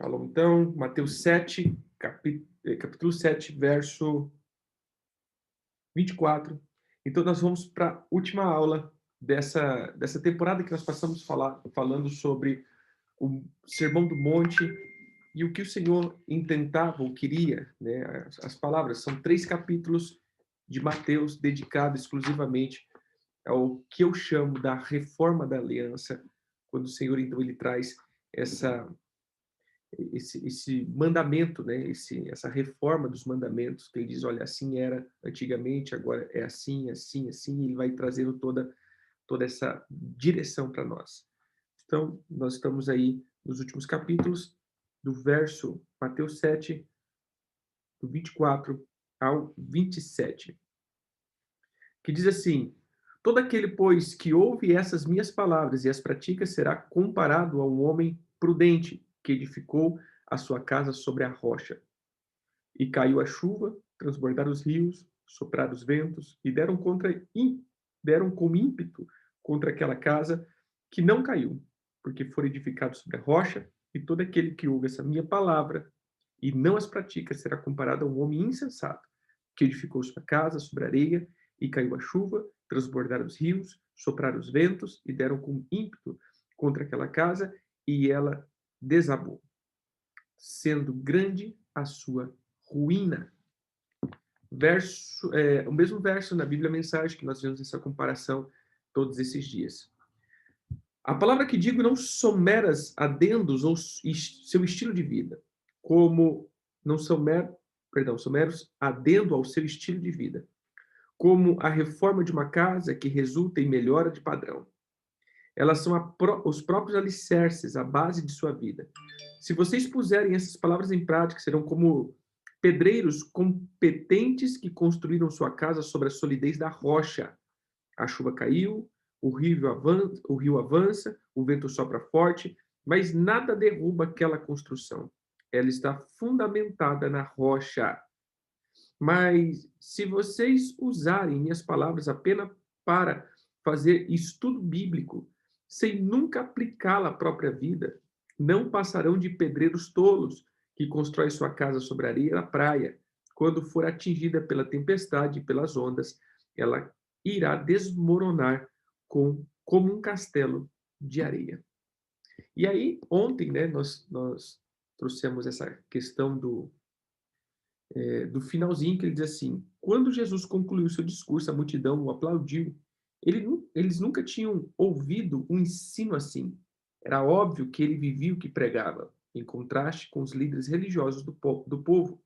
Shalom, então, Mateus 7, capítulo 7, verso 24. Então, nós vamos para a última aula dessa temporada que nós passamos falando sobre o Sermão do Monte e o que o Senhor intentava ou queria, né? As palavras, são 3 capítulos de Mateus dedicados exclusivamente ao que eu chamo da reforma da aliança, quando o Senhor, então, ele traz esse mandamento, né? Essa reforma dos mandamentos, que ele diz, olha, assim era antigamente, agora é assim, assim, assim, e ele vai trazendo toda essa direção para nós. Então, nós estamos aí nos últimos capítulos, do verso Mateus 7, do 24 ao 27, que diz assim: todo aquele, pois, que ouve essas minhas palavras e as pratica, será comparado a um homem prudente, que edificou a sua casa sobre a rocha. E caiu a chuva, transbordaram os rios, sopraram os ventos, e deram com ímpeto contra aquela casa, que não caiu, porque foi edificado sobre a rocha. E todo aquele que ouve essa minha palavra e não as pratica será comparado a um homem insensato, que edificou sua casa sobre areia, e caiu a chuva, transbordaram os rios, sopraram os ventos, e deram com ímpeto contra aquela casa, e ela desabou, sendo grande a sua ruína. O mesmo verso na Bíblia Mensagem, que nós vemos essa comparação todos esses dias. A palavra que digo não são meras adendos ou seu estilo de vida, como não são são meros adendo ao seu estilo de vida, como a reforma de uma casa que resulta em melhora de padrão. Elas são os próprios alicerces, a base de sua vida. Se vocês puserem essas palavras em prática, serão como pedreiros competentes que construíram sua casa sobre a solidez da rocha. A chuva caiu, o rio avança, o vento sopra forte, mas nada derruba aquela construção. Ela está fundamentada na rocha. Mas se vocês usarem minhas palavras apenas para fazer estudo bíblico, sem nunca aplicá-la à própria vida, não passarão de pedreiros tolos que constroem sua casa sobre a areia da praia. Quando for atingida pela tempestade e pelas ondas, ela irá desmoronar como um castelo de areia. E aí, ontem, né, nós trouxemos essa questão do finalzinho, que ele diz assim: quando Jesus concluiu seu discurso, a multidão o aplaudiu. Eles nunca tinham ouvido um ensino assim. Era óbvio que ele vivia o que pregava, em contraste com os líderes religiosos do povo.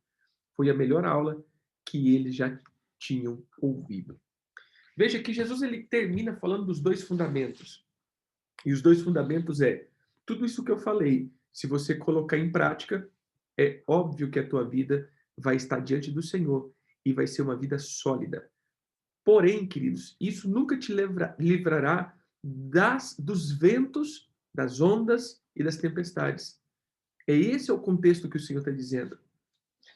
Foi a melhor aula que eles já tinham ouvido. Veja que Jesus ele termina falando dos 2 fundamentos. E os 2 fundamentos tudo isso que eu falei, se você colocar em prática, é óbvio que a tua vida vai estar diante do Senhor e vai ser uma vida sólida. Porém, queridos, isso nunca te livrará dos ventos, das ondas e das tempestades. Esse é o contexto que o Senhor está dizendo.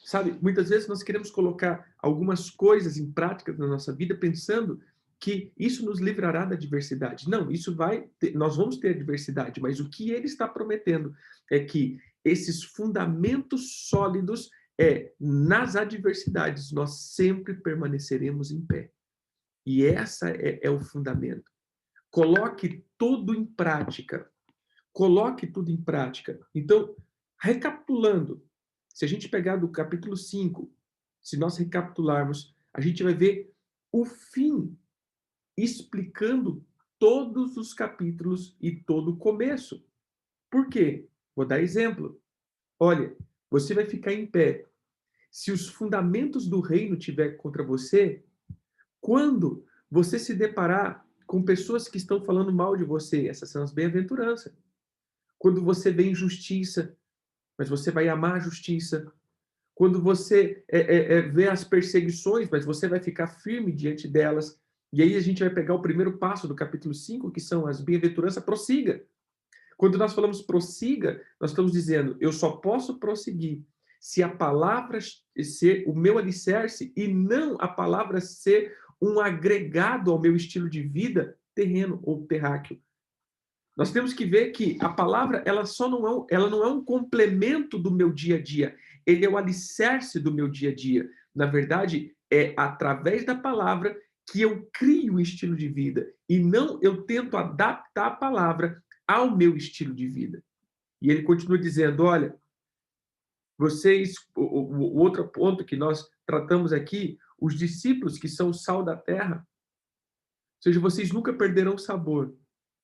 Sabe, muitas vezes nós queremos colocar algumas coisas em prática na nossa vida pensando que isso nos livrará da adversidade. Não, nós vamos ter adversidade, mas o que ele está prometendo é que esses fundamentos sólidos nas adversidades nós sempre permaneceremos em pé. E essa é o fundamento. Coloque tudo em prática. Coloque tudo em prática. Então, recapitulando, se a gente pegar do capítulo 5, se nós recapitularmos, a gente vai ver o fim explicando todos os capítulos e todo o começo. Por quê? Vou dar exemplo. Olha, você vai ficar em pé. Se os fundamentos do reino estiver contra você, quando você se deparar com pessoas que estão falando mal de você, essas são as bem-aventuranças. Quando você vê injustiça, mas você vai amar a justiça. Quando você vê as perseguições, mas você vai ficar firme diante delas. E aí a gente vai pegar o primeiro passo do capítulo 5, que são as bem-aventuranças, prossiga. Quando nós falamos prossiga, nós estamos dizendo, eu só posso prosseguir se a palavra ser o meu alicerce e não a palavra ser um agregado ao meu estilo de vida terreno ou terráqueo. Nós temos que ver que a palavra, ela não é um complemento do meu dia a dia, ele é o alicerce do meu dia a dia. Na verdade, é através da palavra que eu crio o estilo de vida, e não eu tento adaptar a palavra ao meu estilo de vida. E ele continua dizendo, olha, vocês, o outro ponto que nós tratamos aqui, os discípulos que são o sal da terra, ou seja, vocês nunca perderão o sabor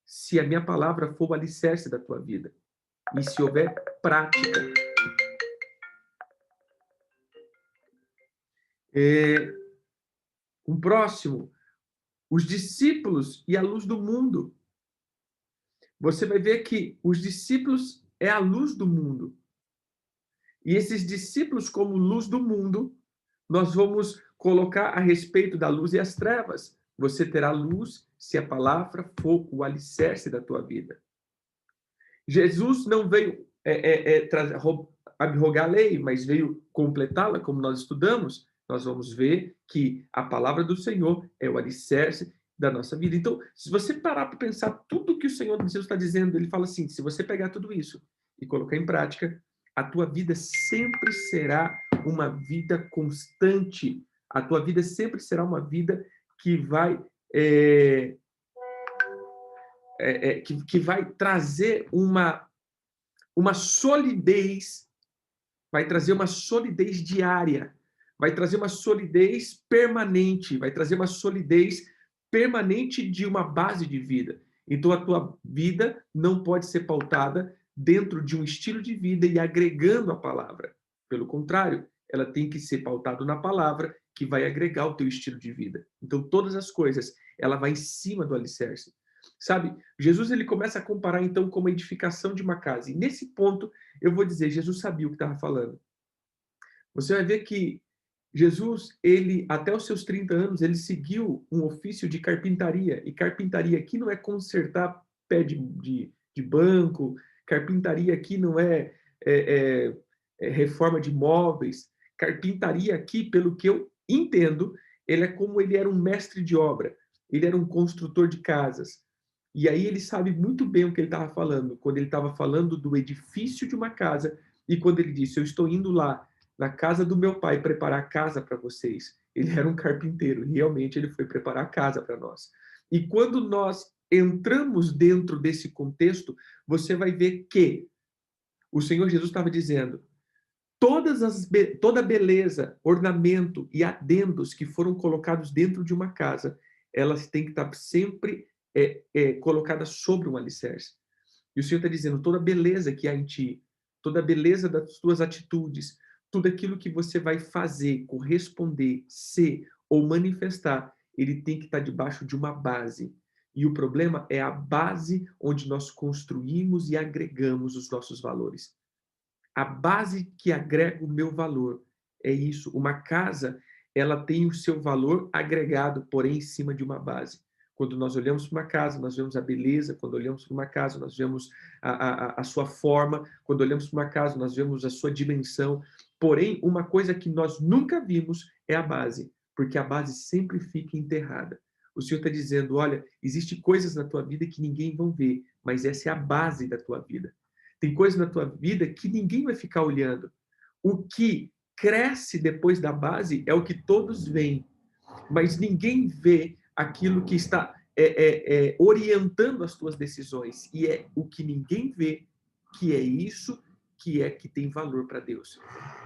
se a minha palavra for o alicerce da tua vida. E se houver prática. Um próximo, os discípulos e a luz do mundo. Você vai ver que os discípulos é a luz do mundo. E esses discípulos, como luz do mundo, nós vamos colocar a respeito da luz e as trevas. Você terá luz se a palavra for o alicerce da tua vida. Jesus não veio abrogar a lei, mas veio completá-la, como nós estudamos. Nós vamos ver que a palavra do Senhor é o alicerce da nossa vida. Então, se você parar para pensar tudo que o Senhor Jesus está dizendo, ele fala assim, se você pegar tudo isso e colocar em prática, a tua vida sempre será uma vida constante. A tua vida sempre será uma vida que vai que vai trazer uma solidez, vai trazer uma solidez diária, vai trazer uma solidez permanente, vai trazer uma solidez permanente de uma base de vida. Então, a tua vida não pode ser pautada dentro de um estilo de vida e agregando a palavra. Pelo contrário, ela tem que ser pautada na palavra que vai agregar o teu estilo de vida. Então, todas as coisas, ela vai em cima do alicerce. Sabe, Jesus ele começa a comparar então com a edificação de uma casa. E nesse ponto, eu vou dizer, Jesus sabia o que estava falando. Você vai ver que Jesus, ele até os seus 30 anos, ele seguiu um ofício de carpintaria. E carpintaria aqui não é consertar pé de banco, carpintaria aqui não é reforma de móveis. Carpintaria aqui, pelo que eu entendo, ele é como ele era um mestre de obra. Ele era um construtor de casas. E aí ele sabe muito bem o que ele estava falando, quando ele estava falando do edifício de uma casa, e quando ele disse, eu estou indo lá na casa do meu pai preparar casa para vocês. Ele era um carpinteiro, realmente ele foi preparar casa para nós. E quando nós entramos dentro desse contexto, você vai ver que o Senhor Jesus estava dizendo, toda beleza, ornamento e adendos que foram colocados dentro de uma casa, elas têm que estar sempre colocadas sobre um alicerce. E o Senhor está dizendo, toda beleza que há em ti, toda beleza das tuas atitudes, tudo aquilo que você vai fazer, corresponder, ser ou manifestar, ele tem que estar debaixo de uma base. E o problema é a base onde nós construímos e agregamos os nossos valores. A base que agrega o meu valor é isso. Uma casa, ela tem o seu valor agregado, porém em cima de uma base. Quando nós olhamos para uma casa, nós vemos a beleza. Quando olhamos para uma casa, nós vemos a sua forma. Quando olhamos para uma casa, nós vemos a sua dimensão. Porém, uma coisa que nós nunca vimos é a base, porque a base sempre fica enterrada. O Senhor está dizendo, olha, existem coisas na tua vida que ninguém vai ver, mas essa é a base da tua vida. Tem coisas na tua vida que ninguém vai ficar olhando. O que cresce depois da base é o que todos veem, mas ninguém vê aquilo que está orientando as tuas decisões. E é o que ninguém vê, que é isso que tem valor para Deus.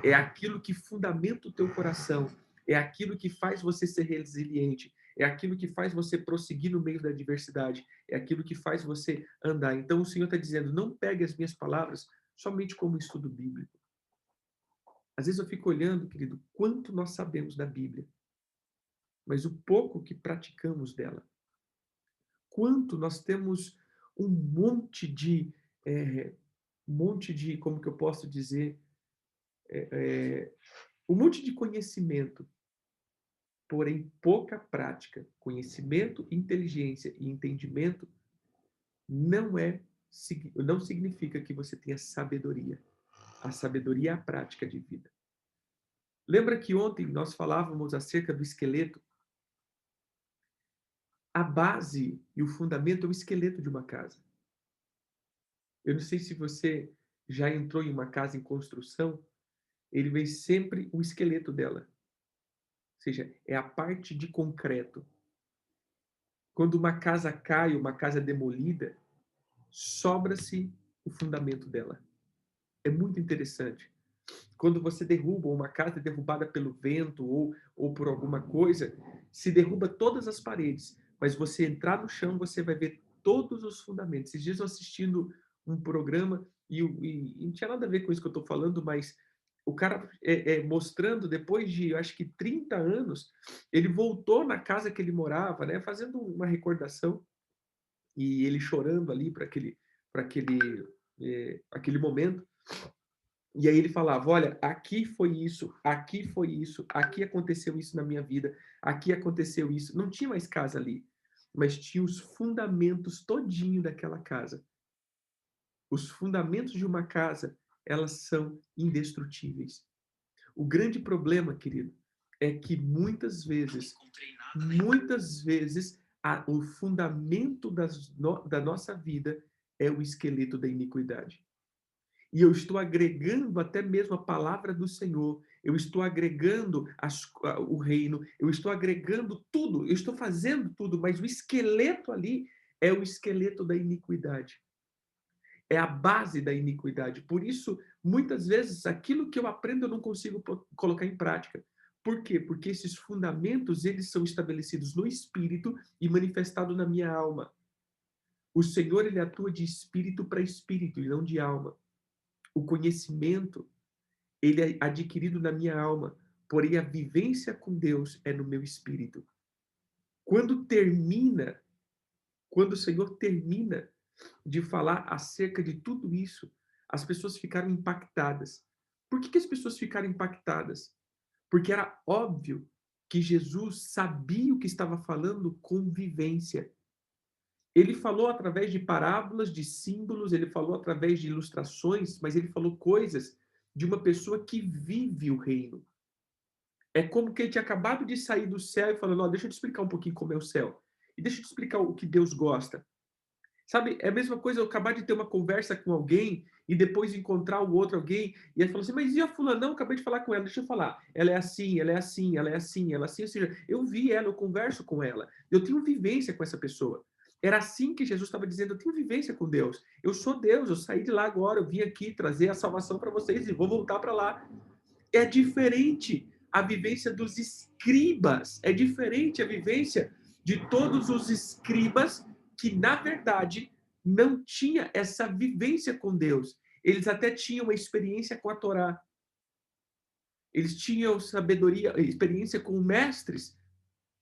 É aquilo que fundamenta o teu coração, é aquilo que faz você ser resiliente, é aquilo que faz você prosseguir no meio da adversidade, é aquilo que faz você andar. Então o Senhor está dizendo, não pegue as minhas palavras somente como estudo bíblico. Às vezes eu fico olhando, querido, quanto nós sabemos da Bíblia, mas o pouco que praticamos dela. Quanto nós temos um monte de, como que eu posso dizer, um monte de conhecimento, porém pouca prática. Conhecimento, inteligência e entendimento não significa que você tenha sabedoria. A sabedoria é a prática de vida. Lembra que ontem nós falávamos acerca do esqueleto? A base e o fundamento é o esqueleto de uma casa. Eu não sei se você já entrou em uma casa em construção, ele vê sempre o esqueleto dela, ou seja, é a parte de concreto. Quando uma casa cai, uma casa é demolida, sobra-se o fundamento dela. É muito interessante. Quando você derruba uma casa é derrubada pelo vento ou por alguma coisa, se derruba todas as paredes, mas você entrar no chão, você vai ver todos os fundamentos. Esses dias eu assistindo um programa e não tinha nada a ver com isso que eu estou falando, mas o cara mostrando depois de, eu acho que 30 anos, ele voltou na casa que ele morava, né, fazendo uma recordação e ele chorando ali para aquele, aquele momento. E aí ele falava: "Olha, aqui foi isso, aqui aconteceu isso na minha vida, aqui aconteceu isso". Não tinha mais casa ali, mas tinha os fundamentos todinho daquela casa. Os fundamentos de uma casa, elas são indestrutíveis. O grande problema, querido, é que muitas vezes, o fundamento da nossa vida é o esqueleto da iniquidade. E eu estou agregando até mesmo a palavra do Senhor, eu estou agregando o reino, eu estou agregando tudo, eu estou fazendo tudo, mas o esqueleto ali é o esqueleto da iniquidade, é a base da iniquidade. Por isso, muitas vezes, aquilo que eu aprendo eu não consigo colocar em prática. Por quê? Porque esses fundamentos, eles são estabelecidos no espírito e manifestados na minha alma. O Senhor, ele atua de espírito para espírito e não de alma. O conhecimento, ele é adquirido na minha alma, porém a vivência com Deus é no meu espírito. Quando termina, quando o Senhor termina de falar acerca de tudo isso, as pessoas ficaram impactadas. Por que as pessoas ficaram impactadas? Porque era óbvio que Jesus sabia o que estava falando com vivência. Ele falou através de parábolas, de símbolos, ele falou através de ilustrações, mas ele falou coisas de uma pessoa que vive o reino. É como que ele tinha acabado de sair do céu e falando: "Ó, deixa eu te explicar um pouquinho como é o céu. E deixa eu te explicar o que Deus gosta". Sabe, é a mesma coisa eu acabar de ter uma conversa com alguém e depois encontrar o outro alguém e ele falou assim: "Mas e a fulana? Não, acabei de falar com ela, deixa eu falar. Ela é assim, ela é assim, ela é assim, ela é assim", ou seja, eu vi ela, eu converso com ela, eu tenho vivência com essa pessoa. Era assim que Jesus estava dizendo: "Eu tenho vivência com Deus. Eu sou Deus, eu saí de lá agora, eu vim aqui trazer a salvação para vocês e vou voltar para lá". É diferente a vivência dos escribas, é diferente a vivência de todos os escribas que, na verdade, não tinha essa vivência com Deus. Eles até tinham uma experiência com a Torá, eles tinham sabedoria, experiência com mestres,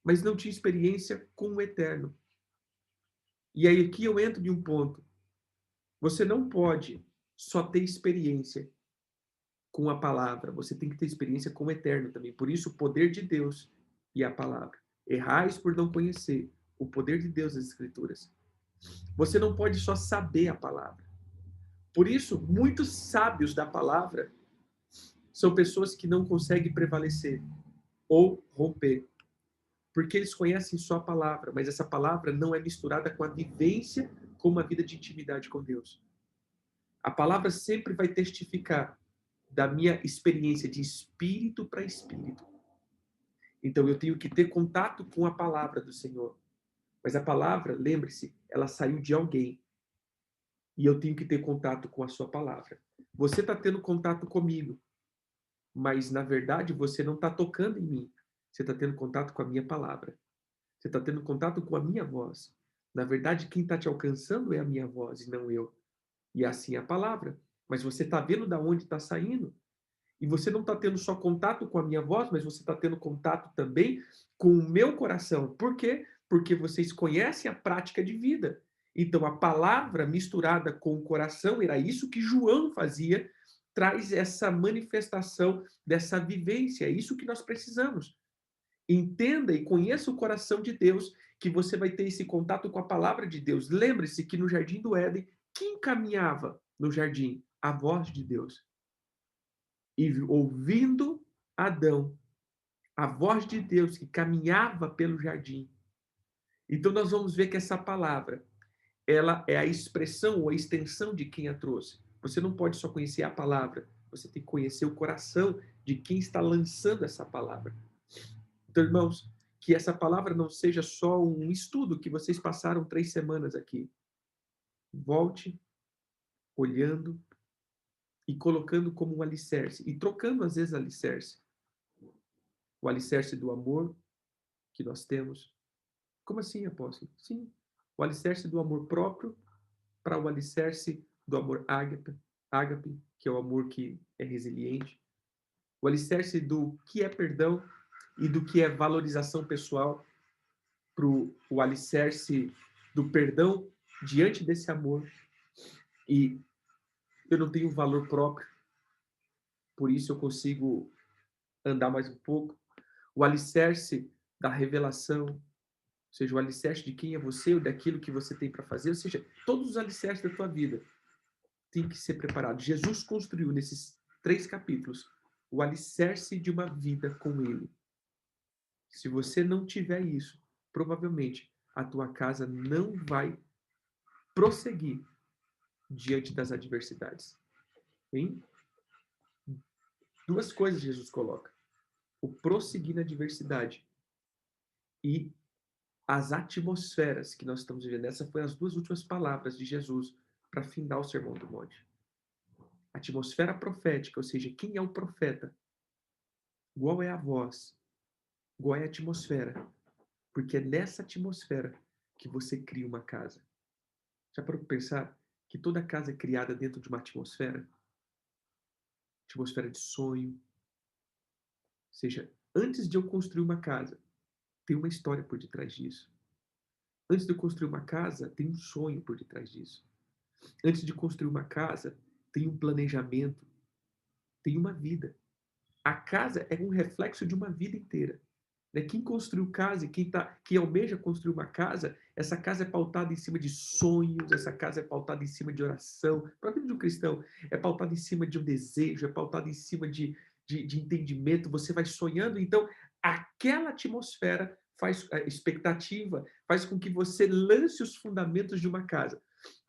mas não tinham experiência com o eterno. E aí aqui eu entro de um ponto. Você não pode só ter experiência com a palavra, você tem que ter experiência com o eterno também. Por isso, o poder de Deus e a palavra. Errais por não conhecer o poder de Deus nas Escrituras. Você não pode só saber a palavra. Por isso, muitos sábios da palavra são pessoas que não conseguem prevalecer ou romper, porque eles conhecem só a palavra, mas essa palavra não é misturada com a vivência, com uma vida de intimidade com Deus. A palavra sempre vai testificar da minha experiência de espírito para espírito. Então eu tenho que ter contato com a palavra do Senhor. Mas a palavra, lembre-se, ela saiu de alguém. E eu tenho que ter contato com a sua palavra. Você está tendo contato comigo, mas na verdade você não está tocando em mim. Você está tendo contato com a minha palavra. Você está tendo contato com a minha voz. Na verdade, quem está te alcançando é a minha voz e não eu. E assim é a palavra. Mas você está vendo da onde está saindo. E você não está tendo só contato com a minha voz, mas você está tendo contato também com o meu coração. Por quê? Porque vocês conhecem a prática de vida. Então, a palavra misturada com o coração, era isso que João fazia, traz essa manifestação dessa vivência. É isso que nós precisamos. Entenda e conheça o coração de Deus, que você vai ter esse contato com a palavra de Deus. Lembre-se que no jardim do Éden, quem caminhava no jardim? A voz de Deus. E ouvindo Adão, a voz de Deus que caminhava pelo jardim. Então nós vamos ver que essa palavra, ela é a expressão ou a extensão de quem a trouxe. Você não pode só conhecer a palavra, você tem que conhecer o coração de quem está lançando essa palavra. Então, irmãos, que essa palavra não seja só um estudo que vocês passaram 3 semanas aqui. Volte olhando e colocando como um alicerce, e trocando às vezes alicerce. O alicerce do amor que nós temos. Como assim, apóstolo? Sim, o alicerce do amor próprio para o alicerce do amor ágape, que é o amor que é resiliente. O alicerce do que é perdão e do que é valorização pessoal para o alicerce do perdão diante desse amor. E eu não tenho valor próprio, por isso eu consigo andar mais um pouco. O alicerce da revelação, ou seja, o alicerce de quem é você ou daquilo que você tem para fazer, ou seja, todos os alicerces da tua vida têm que ser preparados. Jesus construiu nesses 3 capítulos o alicerce de uma vida com Ele. Se você não tiver isso, provavelmente a tua casa não vai prosseguir diante das adversidades. Hein? 2 coisas Jesus coloca: o prosseguir na adversidade e as atmosferas que nós estamos vivendo. Essas foram as 2 últimas palavras de Jesus para findar o Sermão do Monte. Atmosfera profética, ou seja, quem é o profeta? Qual é a voz? Qual é a atmosfera? Porque é nessa atmosfera que você cria uma casa. Já parou para pensar que toda casa é criada dentro de uma atmosfera? Atmosfera de sonho. Ou seja, antes de eu construir uma casa, tem uma história por detrás disso. Antes de eu construir uma casa, tem um sonho por detrás disso. Antes de construir uma casa, tem um planejamento, tem uma vida. A casa é um reflexo de uma vida inteira. Né? Quem construiu casa e quem almeja construir uma casa, essa casa é pautada em cima de sonhos, essa casa é pautada em cima de oração. Para a vida de um cristão, é pautada em cima de um desejo, é pautada em cima de entendimento. Você vai sonhando, então aquela atmosfera faz expectativa, faz com que você lance os fundamentos de uma casa.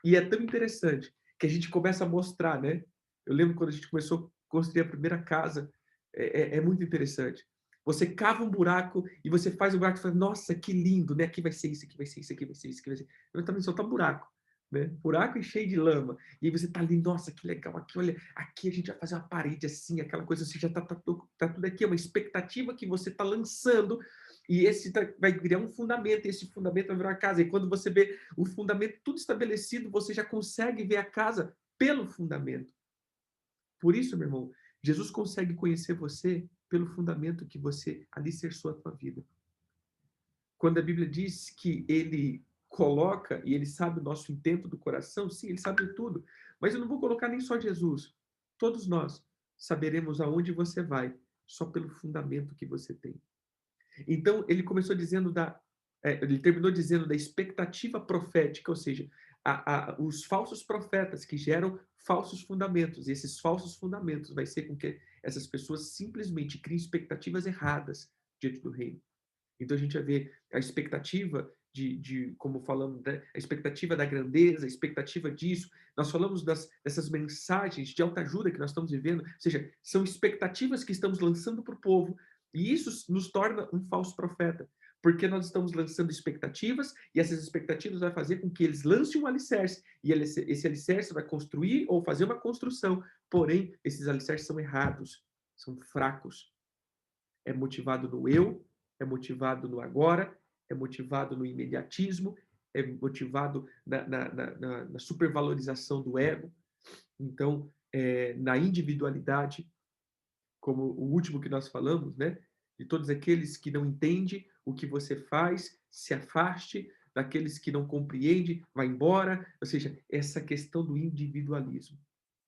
E é tão interessante que a gente começa a mostrar, né? Eu lembro quando a gente começou a construir a primeira casa, é muito interessante. Você cava um buraco e você faz o buraco e fala, nossa, que lindo, né? Aqui vai ser isso, aqui vai ser isso, aqui vai ser isso, aqui vai ser. Eu também só tá buraco, né? Buraco e cheio de lama. E aí você tá ali, nossa, que legal, aqui, olha, aqui a gente vai fazer uma parede assim, aquela coisa assim, já tá tudo aqui, é uma expectativa que você tá lançando e esse vai criar um fundamento, e esse fundamento vai virar uma casa. E quando você vê o fundamento tudo estabelecido, você já consegue ver a casa pelo fundamento. Por isso, meu irmão, Jesus consegue conhecer você pelo fundamento que você alicerçou a tua vida. Quando a Bíblia diz que ele coloca e ele sabe o nosso intento do coração, sim, ele sabe tudo. Mas eu não vou colocar nem só Jesus. Todos nós saberemos aonde você vai só pelo fundamento que você tem. Então, ele começou dizendo ele terminou dizendo da expectativa profética, ou seja, os falsos profetas que geram falsos fundamentos. E esses falsos fundamentos vai ser com que essas pessoas simplesmente criem expectativas erradas diante do reino. Então a gente vai ver a expectativa como falamos, né? A expectativa da grandeza, a expectativa disso. Nós falamos dessas mensagens de autoajuda que nós estamos vivendo, ou seja, são expectativas que estamos lançando para o povo, e isso nos torna um falso profeta, porque nós estamos lançando expectativas, e essas expectativas vai fazer com que eles lancem um alicerce, e esse alicerce vai construir ou fazer uma construção, porém, esses alicerces são errados, são fracos. É motivado no eu, é motivado no agora, é motivado no imediatismo, é motivado na supervalorização do ego. Então, na individualidade, como o último que nós falamos, né? De todos aqueles que não entendem o que você faz, se afaste, daqueles que não compreendem, vá embora. Ou seja, essa questão do individualismo.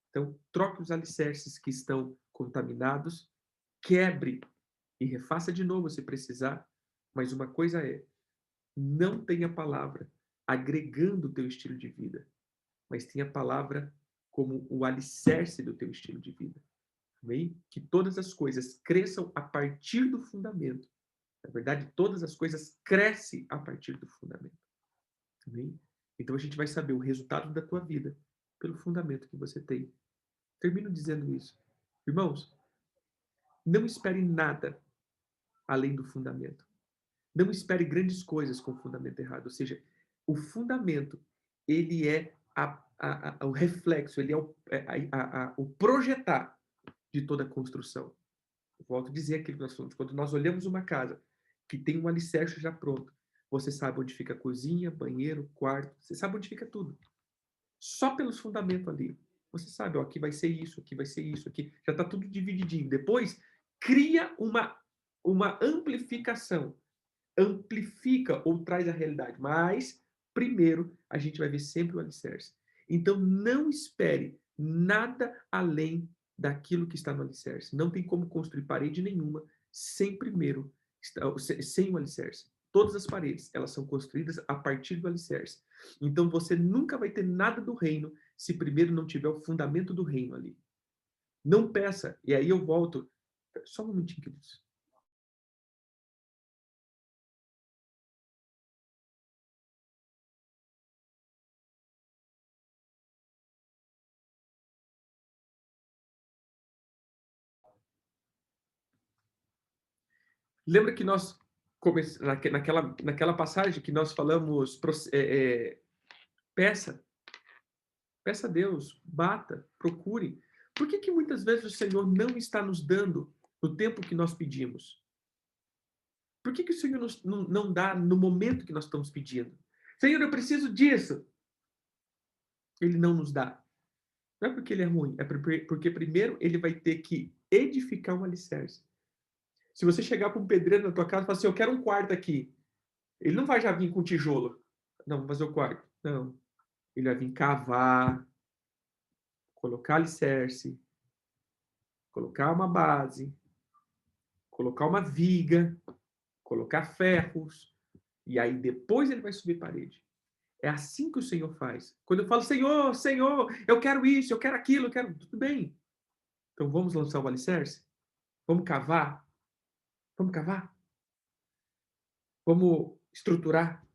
Então, troque os alicerces que estão contaminados, quebre e refaça de novo se precisar, mas uma coisa é, não tenha a palavra agregando o teu estilo de vida, mas tenha a palavra como o alicerce do teu estilo de vida. Amém? Que todas as coisas cresçam a partir do fundamento. Na verdade, todas as coisas crescem a partir do fundamento. Amém? Então a gente vai saber o resultado da tua vida pelo fundamento que você tem. Termino dizendo isso. Irmãos, não espere nada além do fundamento. Não espere grandes coisas com o fundamento errado. Ou seja, o fundamento, ele é o reflexo, ele é o projetar de toda a construção. Eu volto a dizer aquilo que nós falamos. Quando nós olhamos uma casa que tem um alicerce já pronto, você sabe onde fica a cozinha, banheiro, quarto, você sabe onde fica tudo. Só pelos fundamentos ali. Você sabe, ó, aqui vai ser isso, aqui vai ser isso, aqui já está tudo divididinho. Depois, cria uma amplificação. Amplifica ou traz a realidade. Mas, primeiro, a gente vai ver sempre o alicerce. Então, não espere nada além daquilo que está no alicerce. Não tem como construir parede nenhuma sem primeiro, sem o alicerce. Todas as paredes, elas são construídas a partir do alicerce. Então, você nunca vai ter nada do reino se primeiro não tiver o fundamento do reino ali. Não peça. E aí eu volto. Só um momentinho, queridos. Lembra que nós naquela passagem que nós falamos, peça, peça a Deus, bata, procure. Por que que muitas vezes o Senhor não está nos dando no tempo que nós pedimos? Por que que o Senhor não dá no momento que nós estamos pedindo? Senhor, eu preciso disso. Ele não nos dá. Não é porque ele é ruim, é porque primeiro ele vai ter que edificar um alicerce. Se você chegar para um pedreiro na tua casa e falar assim, eu quero um quarto aqui, ele não vai já vir com tijolo. Não, vou fazer o quarto. Não. Ele vai vir cavar, colocar alicerce, colocar uma base, colocar uma viga, colocar ferros, e aí depois ele vai subir parede. É assim que o Senhor faz. Quando eu falo, Senhor, Senhor, eu quero isso, eu quero aquilo, eu quero... Tudo bem. Então vamos lançar o alicerce? Vamos cavar? Vamos cavar? Vamos estruturar?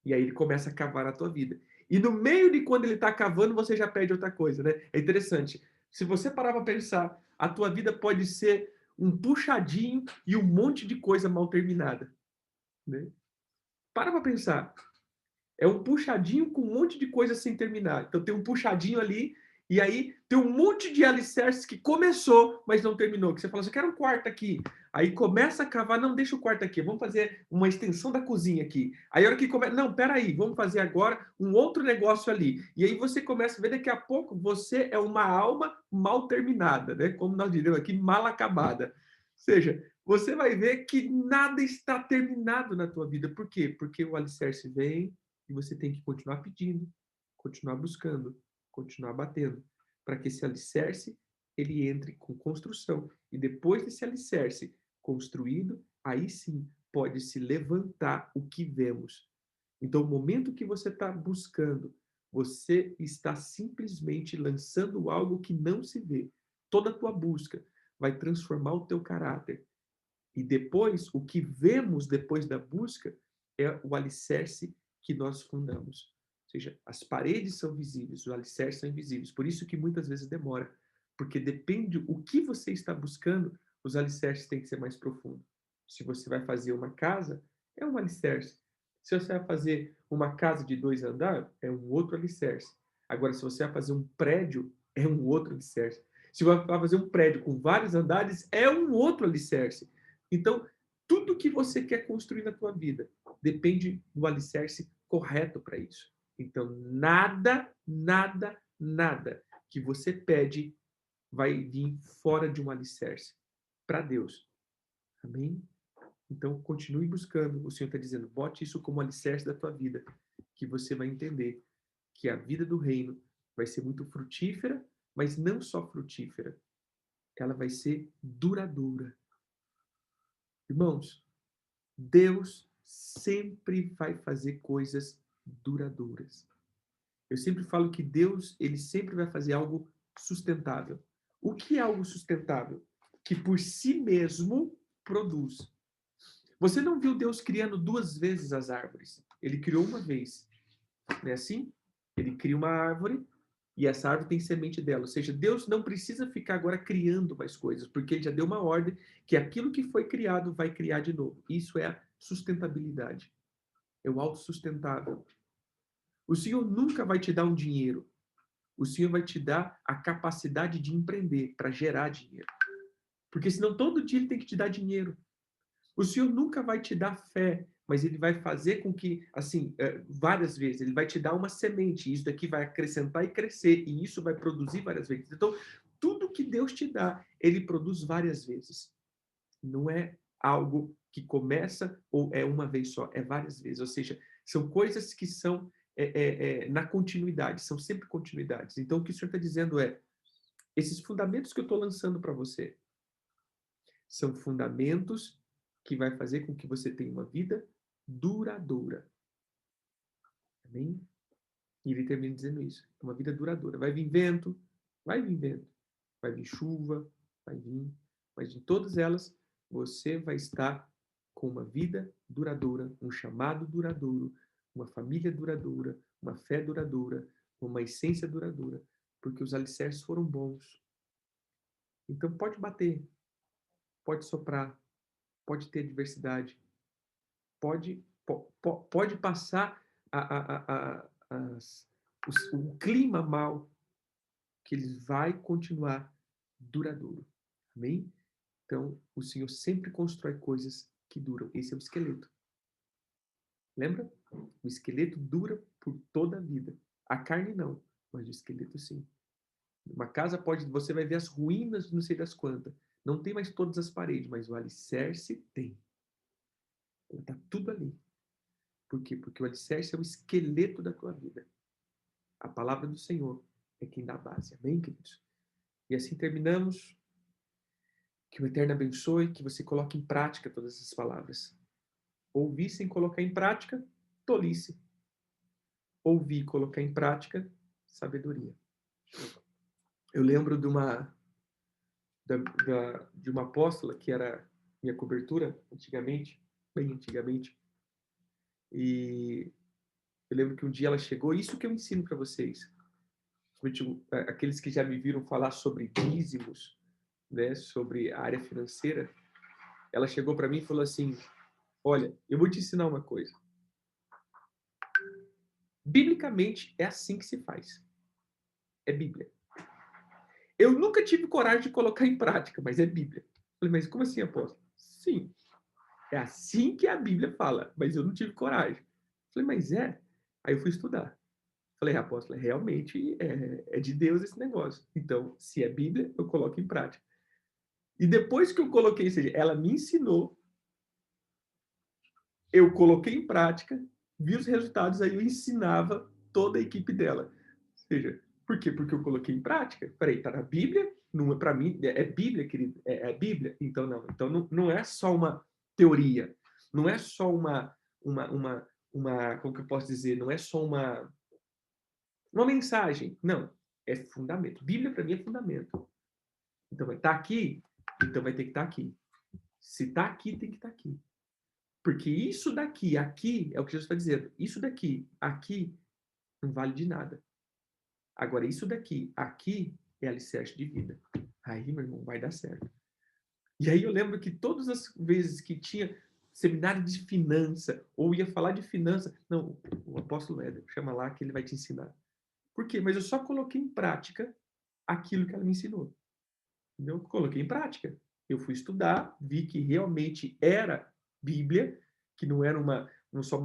E aí ele começa a cavar a tua vida. E no meio de quando ele está cavando, você já pede outra coisa, né? É interessante. Se você parar para pensar, a tua vida pode ser um puxadinho e um monte de coisa mal terminada, né? Para pensar. É um puxadinho com um monte de coisa sem terminar. Então tem um puxadinho ali, e aí tem um monte de alicerces que começou, mas não terminou. Que você fala assim, eu quero um quarto aqui. Aí começa a cavar, não, deixa o quarto aqui, vamos fazer uma extensão da cozinha aqui. Aí a hora que começa, não, peraí, vamos fazer agora um outro negócio ali. E aí você começa a ver, daqui a pouco, você é uma alma mal terminada, né? Como nós diríamos aqui, mal acabada. Ou seja, você vai ver que nada está terminado na tua vida. Por quê? Porque o alicerce vem, e você tem que continuar pedindo, continuar buscando, continuar batendo, para que esse alicerce ele entre com construção. E depois desse alicerce construído, aí sim pode se levantar o que vemos. Então, o momento que você está buscando, você está simplesmente lançando algo que não se vê. Toda a tua busca vai transformar o teu caráter. E depois, o que vemos depois da busca é o alicerce que nós fundamos. Ou seja, as paredes são visíveis, os alicerces são invisíveis. Por isso que muitas vezes demora. Porque depende o que você está buscando, os alicerces têm que ser mais profundos. Se você vai fazer uma casa, é um alicerce. Se você vai fazer uma casa de 2 andares, é um outro alicerce. Agora, se você vai fazer um prédio, é um outro alicerce. Se você vai fazer um prédio com vários andares, é um outro alicerce. Então, tudo que você quer construir na tua vida depende do alicerce correto para isso. Então, nada, nada, nada que você pede vai vir fora de um alicerce para Deus. Amém? Então, continue buscando. O Senhor está dizendo, bote isso como alicerce da tua vida, que você vai entender que a vida do reino vai ser muito frutífera, mas não só frutífera, ela vai ser duradoura. Irmãos, Deus sempre vai fazer coisas duradouras. Eu sempre falo que Deus, ele sempre vai fazer algo sustentável. O que é algo sustentável? Que por si mesmo produz. Você não viu Deus criando 2 vezes as árvores. Ele criou uma vez. Não é assim? Ele cria uma árvore e essa árvore tem semente dela. Ou seja, Deus não precisa ficar agora criando mais coisas, porque ele já deu uma ordem que aquilo que foi criado vai criar de novo. Isso é a sustentabilidade. É o autossustentável. O Senhor nunca vai te dar um dinheiro. O Senhor vai te dar a capacidade de empreender para gerar dinheiro. Porque senão todo dia ele tem que te dar dinheiro. O Senhor nunca vai te dar fé, mas ele vai fazer com que, assim, várias vezes, ele vai te dar uma semente, e isso daqui vai acrescentar e crescer, e isso vai produzir várias vezes. Então, tudo que Deus te dá, ele produz várias vezes. Não é algo que começa ou é uma vez só, é várias vezes. Ou seja, são coisas que são na continuidade, são sempre continuidades. Então, o que o Senhor está dizendo é, esses fundamentos que eu estou lançando para você, são fundamentos que vai fazer com que você tenha uma vida duradoura. Amém? E ele termina dizendo isso. É uma vida duradoura. Vai vir vento, vai vir chuva, vai vir, mas em todas elas você vai estar com uma vida duradoura, um chamado duradouro, uma família duradoura, uma fé duradoura, uma essência duradoura, porque os alicerces foram bons. Então pode bater, pode soprar, pode ter adversidade, pode passar o clima mal, que ele vai continuar duradouro. Amém? Então, o Senhor sempre constrói coisas que duram. Esse é o esqueleto. Lembra? O esqueleto dura por toda a vida. A carne não, mas o esqueleto sim. Uma casa pode, você vai ver as ruínas, não sei das quantas. Não tem mais todas as paredes, mas o alicerce tem. Está tudo ali. Por quê? Porque o alicerce é o esqueleto da tua vida. A palavra do Senhor é quem dá a base. Amém, queridos? E assim terminamos. Que o Eterno abençoe, que você coloque em prática todas essas palavras. Ouvir sem colocar em prática, tolice. Ouvir e colocar em prática, sabedoria. Eu lembro de uma apóstola que era minha cobertura antigamente, bem antigamente. E eu lembro que um dia ela chegou, isso que eu ensino para vocês. Aqueles que já me viram falar sobre dízimos, né, sobre a área financeira, ela chegou para mim e falou assim: olha, eu vou te ensinar uma coisa. Biblicamente, é assim que se faz. É Bíblia. Eu nunca tive coragem de colocar em prática, mas é Bíblia. Falei, mas como assim, apóstolo? Sim, é assim que a Bíblia fala, mas eu não tive coragem. Falei, mas é? Aí eu fui estudar. Falei, apóstolo, realmente é de Deus esse negócio. Então, se é Bíblia, eu coloco em prática. E depois que eu coloquei isso, ela me ensinou, eu coloquei em prática, vi os resultados, aí eu ensinava toda a equipe dela. Ou seja, por quê? Porque eu coloquei em prática. Peraí, tá na Bíblia? Não é para mim, é Bíblia, querido? É Bíblia? Então não. Então não é só uma teoria, não é só como que eu posso dizer? Não é só uma mensagem. Não, é fundamento. Bíblia para mim é fundamento. Então vai estar aqui, então vai ter que estar aqui. Se está aqui, tem que estar aqui. Porque isso daqui, aqui, é o que Jesus está dizendo. Isso daqui, aqui, não vale de nada. Agora, isso daqui, aqui, é alicerce de vida. Aí, meu irmão, vai dar certo. E aí eu lembro que todas as vezes que tinha seminário de finança, ou ia falar de finança, não, o apóstolo Éder, chama lá que ele vai te ensinar. Por quê? Mas eu só coloquei em prática aquilo que ela me ensinou. Eu coloquei em prática. Eu fui estudar, vi que realmente era Bíblia, que não era não só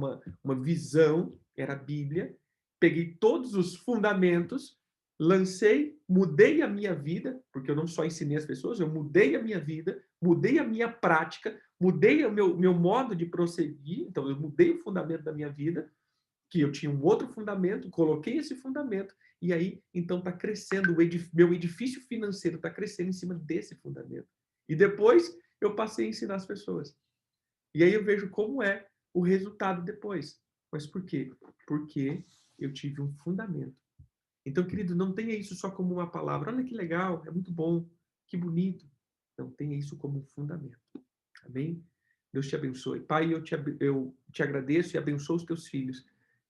uma visão, era Bíblia. Peguei todos os fundamentos, lancei, mudei a minha vida, porque eu não só ensinei as pessoas, eu mudei a minha vida, mudei a minha prática, mudei o meu modo de prosseguir, então eu mudei o fundamento da minha vida, que eu tinha um outro fundamento, coloquei esse fundamento, e aí, então, está crescendo, meu edifício financeiro está crescendo em cima desse fundamento. E depois, eu passei a ensinar as pessoas. E aí eu vejo como é o resultado depois. Mas por quê? Porque eu tive um fundamento. Então, querido, não tenha isso só como uma palavra. Olha que legal, é muito bom, que bonito. Não tenha isso como um fundamento. Amém? Deus te abençoe. Pai, eu te agradeço e abençoo os teus filhos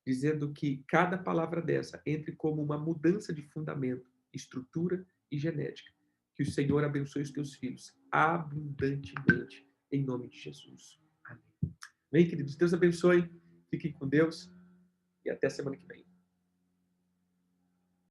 dizendo que cada palavra dessa entre como uma mudança de fundamento, estrutura e genética. Que o Senhor abençoe os teus filhos abundantemente, em nome de Jesus. Amém. Amém, queridos? Deus abençoe. Fiquem com Deus e até semana que vem.